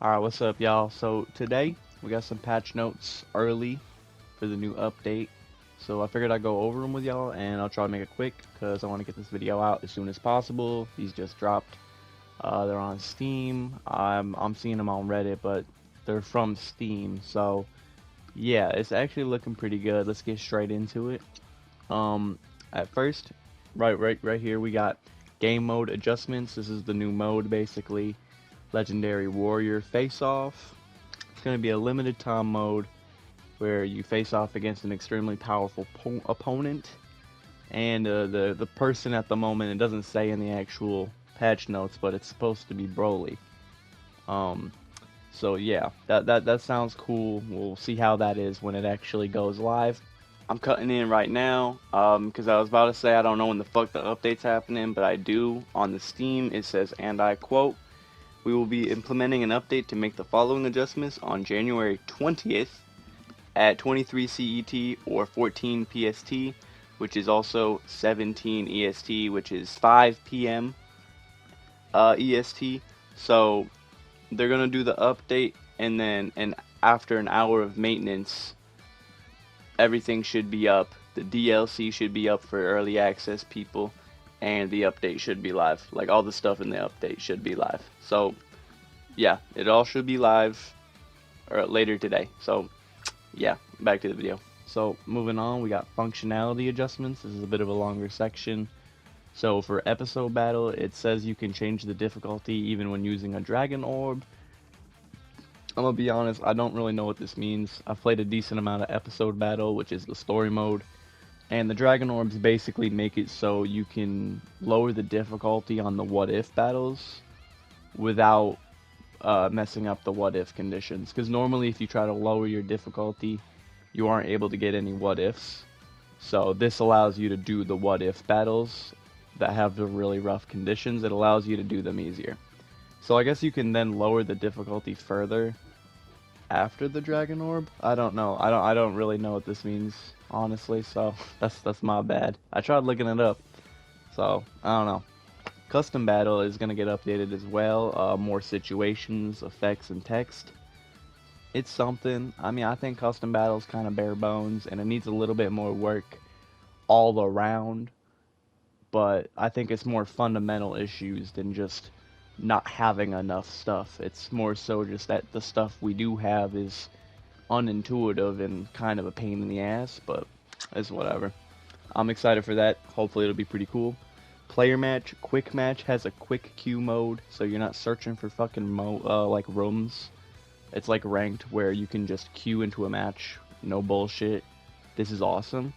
Alright, what's up, y'all? So today we got some patch notes early for the new update. So I figured I'd go over them with y'all, and I'll try to make it quick because I want to get this video out as soon as possible. These just dropped. They're on Steam. I'm seeing them on Reddit, but they're from Steam. So yeah, it's actually looking pretty good. Let's get straight into it. At first, right here we got game mode adjustments. This is the new mode basically. Legendary Warrior Face Off. It's going to be a limited time mode where you face off against an extremely powerful opponent. And the person at the moment, it doesn't say in the actual patch notes, but it's supposed to be Broly. Um, so yeah, that sounds cool. We'll see how that is when it actually goes live. I'm cutting in right now, because I was about to say I don't know when the fuck the update's happening, but I do. On the Steam, it says, and I quote, "We will be implementing an update to make the following adjustments on January 20th at 23 CET or 14 PST, which is also 17 EST, which is 5 PM EST. So they're gonna do the update, and after an hour of maintenance, everything should be up. The DLC should be up for early access people, and the update should be live. Like all the stuff in the update should be live. So yeah, it all should be live or later today. So yeah, back to the video. So moving on, we got functionality adjustments. This is a bit of a longer section. So for episode battle, it says you can change the difficulty even when using a dragon orb. I'm gonna be honest, I don't really know what this means. I've played a decent amount of episode battle, which is the story mode, and the dragon orbs basically make it so you can lower the difficulty on the what if battles without messing up the what if conditions, because normally if you try to lower your difficulty you aren't able to get any what ifs. So this allows you to do the what if battles that have the really rough conditions. It allows you to do them easier. So I guess you can then lower the difficulty further after the dragon orb. I don't know. I don't really know what this means, honestly, so that's my bad. I tried looking it up. So I don't know. Custom battle is going to get updated as well. More situations, effects, and text. It's something. I mean, I think custom battle is kind of bare bones, and it needs a little bit more work all around. But I think it's more fundamental issues than just not having enough stuff. It's more so just that the stuff we do have is unintuitive and kind of a pain in the ass, but it's whatever. I'm excited for that. Hopefully it'll be pretty cool. Player match, quick match has a quick queue mode, so you're not searching for fucking like rooms. It's like ranked where you can just queue into a match, no bullshit. This is awesome,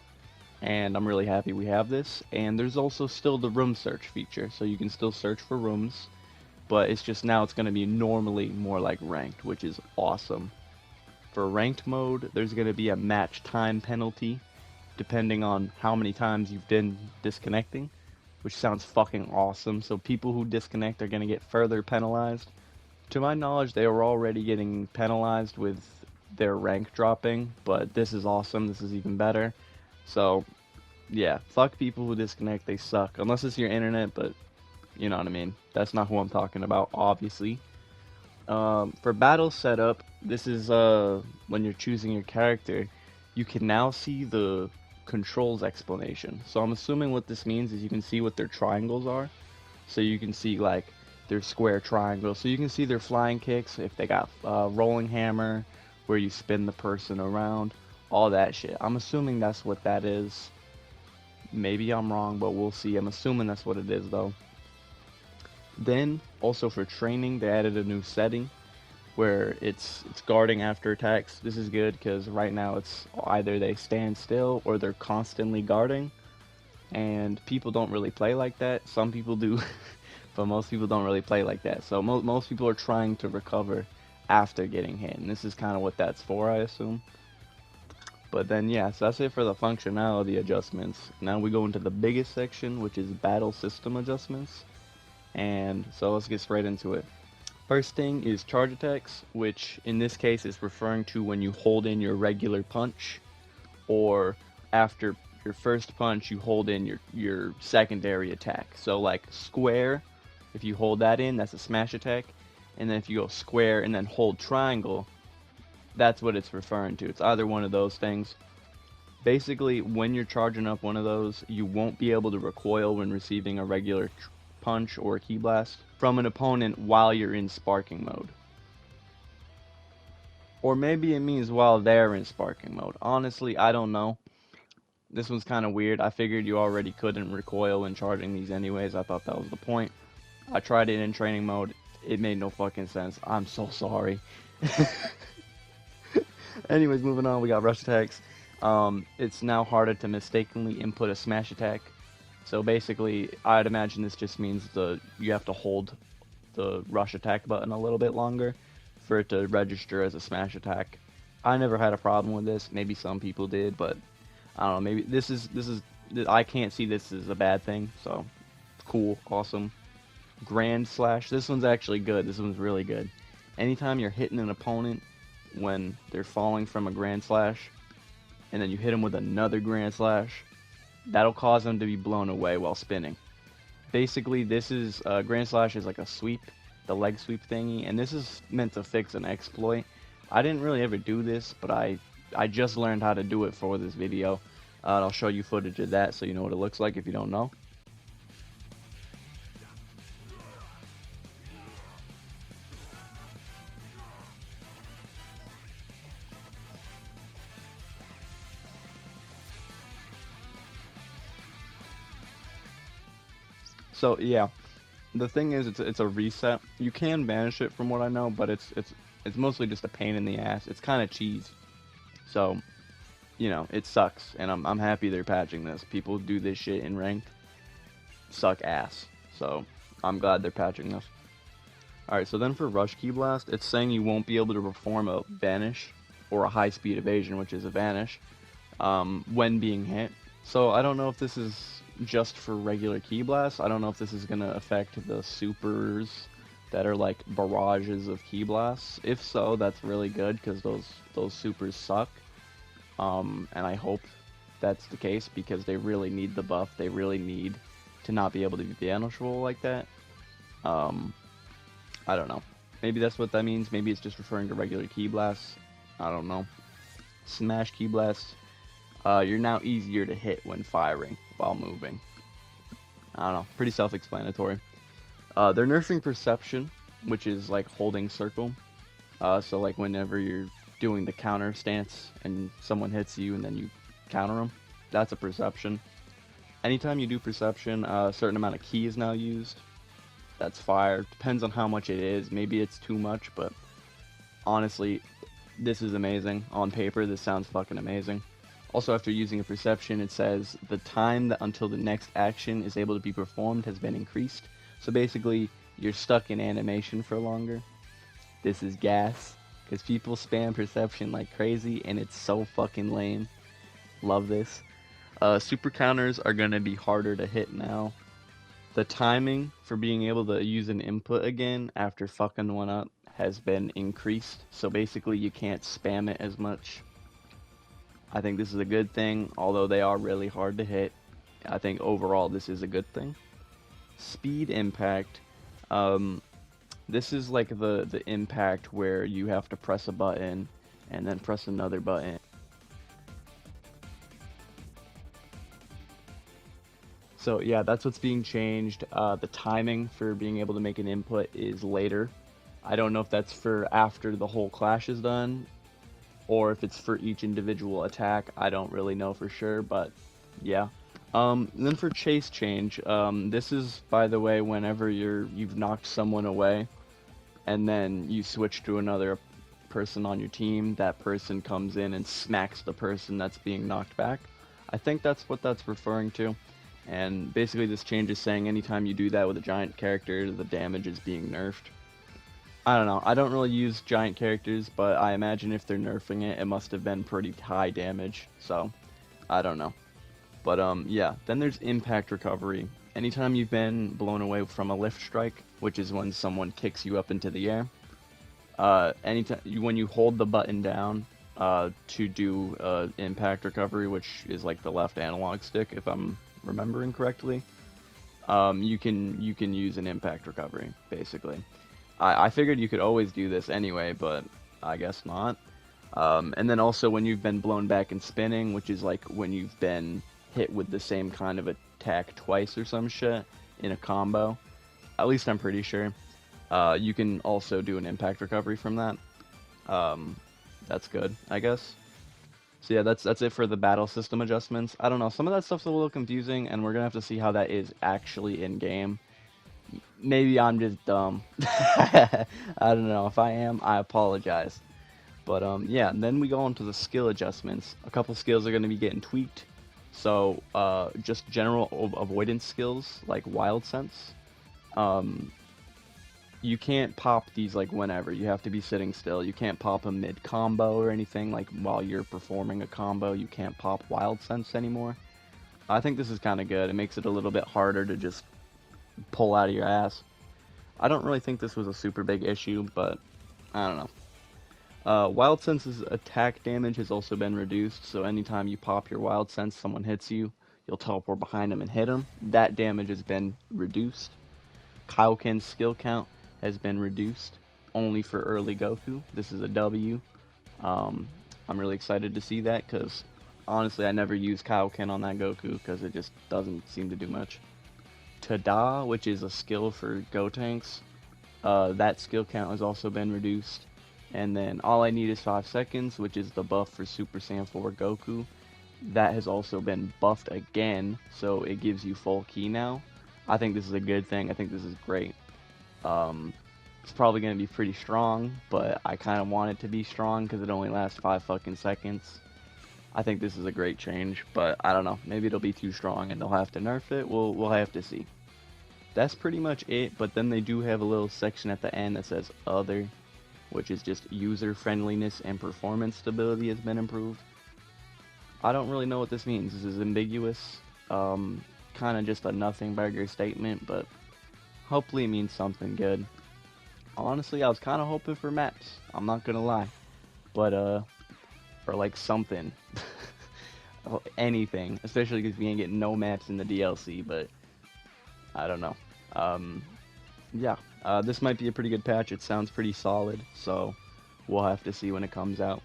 and I'm really happy we have this. And there's also still the room search feature, so you can still search for rooms, but it's just now it's going to be normally more like ranked, which is awesome. For ranked mode, there's going to be a match time penalty, depending on how many times you've been disconnecting, which sounds fucking awesome. So people who disconnect are going to get further penalized. To my knowledge, they were already getting penalized with their rank dropping, but this is awesome. This is even better. So, yeah, fuck people who disconnect. They suck. Unless it's your internet, but you know what I mean. That's not who I'm talking about, obviously. For battle setup, this is when you're choosing your character, you can now see the controls explanation. So I'm assuming what this means is you can see what their triangles are. So you can see like their square triangle. So you can see their flying kicks, if they got rolling hammer, where you spin the person around, all that shit. I'm assuming that's what that is. Maybe I'm wrong, but we'll see. I'm assuming that's what it is though. Then also for training, they added a new setting where it's guarding after attacks. This is good because right now it's either they stand still or they're constantly guarding, and people don't really play like that. Some people do, but most people don't really play like that. So most people are trying to recover after getting hit, and this is kind of what that's for, I assume. But then yeah, so that's it for the functionality adjustments. Now we go into the biggest section, which is battle system adjustments. And so let's get straight into it. First thing is charge attacks, which in this case is referring to when you hold in your regular punch, or after your first punch you hold in your secondary attack. So like square, if you hold that in, that's a smash attack, and then if you go square and then hold triangle, that's what it's referring to. It's either one of those things. Basically, when you're charging up one of those, you won't be able to recoil when receiving a regular punch or a ki blast from an opponent while you're in sparking mode. Or maybe it means while they're in sparking mode. Honestly, I don't know. This one's kind of weird. I figured you already couldn't recoil when charging these anyways. I thought that was the point. I tried it in training mode. It made no fucking sense. I'm so sorry. Anyways, moving on. We got rush attacks. It's now harder to mistakenly input a smash attack. So basically, I'd imagine this just means you have to hold the rush attack button a little bit longer for it to register as a smash attack. I never had a problem with this. Maybe some people did, but I don't know. Maybe this is I can't see this as a bad thing. So cool, awesome. Grand slash. This one's actually good. This one's really good. Anytime you're hitting an opponent when they're falling from a grand slash, and then you hit them with another grand slash, that'll cause them to be blown away while spinning. Basically, this is grand slash is like a sweep, the leg sweep thingy, and this is meant to fix an exploit. I didn't really ever do this, but I just learned how to do it for this video. I'll show you footage of that so you know what it looks like if you don't know. So yeah, the thing is, it's a reset. You can banish it from what I know, but it's mostly just a pain in the ass. It's kind of cheese. So, you know, it sucks, and I'm happy they're patching this. People do this shit in ranked, suck ass. So I'm glad they're patching this. Alright, so then for Rush Ki Blast, it's saying you won't be able to perform a vanish or a high speed evasion, which is a vanish, when being hit. So I don't know if this is just for regular Ki Blasts. I don't know if this is going to affect the supers that are like barrages of Ki Blasts. If so, that's really good because those supers suck. And I hope that's the case because they really need the buff. They really need to not be able to be banishable like that. I don't know. Maybe that's what that means. Maybe it's just referring to regular Ki Blasts. I don't know. Smash Ki Blasts. You're now easier to hit when firing while moving. I don't know. Pretty self-explanatory. They're nerfing perception, which is like holding circle. So like whenever you're doing the counter stance and someone hits you and then you counter them, that's a perception. Anytime you do perception, a certain amount of ki is now used. That's fire. Depends on how much it is. Maybe it's too much, but honestly, this is amazing. On paper, this sounds fucking amazing. Also, after using a perception, it says the time that until the next action is able to be performed has been increased. So basically, you're stuck in animation for longer. This is gas, because people spam perception like crazy, and it's so fucking lame. Love this. Super counters are going to be harder to hit now. The timing for being able to use an input again after fucking one up has been increased. So basically, you can't spam it as much. I think this is a good thing, although they are really hard to hit. I think overall this is a good thing. Speed impact. This is like the impact where you have to press a button and then press another button. So yeah, that's what's being changed. The timing for being able to make an input is later. I don't know if that's for after the whole clash is done, or if it's for each individual attack. I don't really know for sure, but yeah. Then for chase change, this is, by the way, whenever you've knocked someone away, and then you switch to another person on your team, that person comes in and smacks the person that's being knocked back. I think that's what that's referring to. And basically this change is saying anytime you do that with a giant character, the damage is being nerfed. I don't know. I don't really use giant characters, but I imagine if they're nerfing it, it must have been pretty high damage. So, I don't know. But yeah. Then there's impact recovery. Anytime you've been blown away from a lift strike, which is when someone kicks you up into the air, when you hold the button down to do impact recovery, which is like the left analog stick, if I'm remembering correctly, you can use an impact recovery basically. I figured you could always do this anyway, but I guess not. And then also when you've been blown back and spinning, which is like when you've been hit with the same kind of attack twice or some shit in a combo. At least I'm pretty sure. You can also do an impact recovery from that. Um, that's good, I guess. So yeah, that's it for the battle system adjustments. I don't know, some of that stuff's a little confusing, and we're gonna have to see how that is actually in game. Maybe I'm just dumb. I don't know. If I am, I apologize. But yeah, and then we go on to the skill adjustments. A couple skills are going to be getting tweaked. So just general avoidance skills like Wild Sense. Um, you can't pop these like whenever. You have to be sitting still. You can't pop a mid combo or anything like while you're performing a combo. You can't pop Wild Sense anymore. I think this is kind of good. It makes it a little bit harder to just pull out of your ass. I don't really think this was a super big issue, but I don't know. Wild Sense's attack damage has also been reduced, so anytime you pop your Wild Sense, someone hits you, you'll teleport behind them and hit them. That damage has been reduced. Kaioken's skill count has been reduced, only for early Goku. This is a W. I'm really excited to see that, because honestly, I never use Kaioken on that Goku, because it just doesn't seem to do much. Tada, which is a skill for Gotenks, that skill count has also been reduced. And then All I Need is 5 Seconds, which is the buff for Super Saiyan 4 Goku. That has also been buffed again, so it gives you full ki now. I think this is a good thing. I think this is great. It's probably going to be pretty strong, but I kind of want it to be strong because it only lasts 5 fucking seconds. I think this is a great change, but I don't know. Maybe it'll be too strong and they'll have to nerf it. We'll have to see. That's pretty much it, but then they do have a little section at the end that says Other, which is just user-friendliness and performance stability has been improved. I don't really know what this means. This is ambiguous. Kind of just a nothing burger statement, but hopefully it means something good. Honestly, I was kind of hoping for maps. I'm not gonna lie, but or like something, anything. Especially because we ain't getting no maps in the DLC. But I don't know. Yeah, this might be a pretty good patch. It sounds pretty solid, so we'll have to see when it comes out.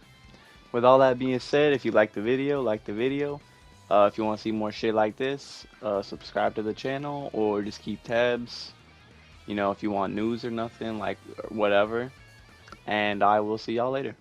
With all that being said, if you like the video, like the video. If you want to see more shit like this, subscribe to the channel or just keep tabs. You know, if you want news or nothing, like whatever. And I will see y'all later.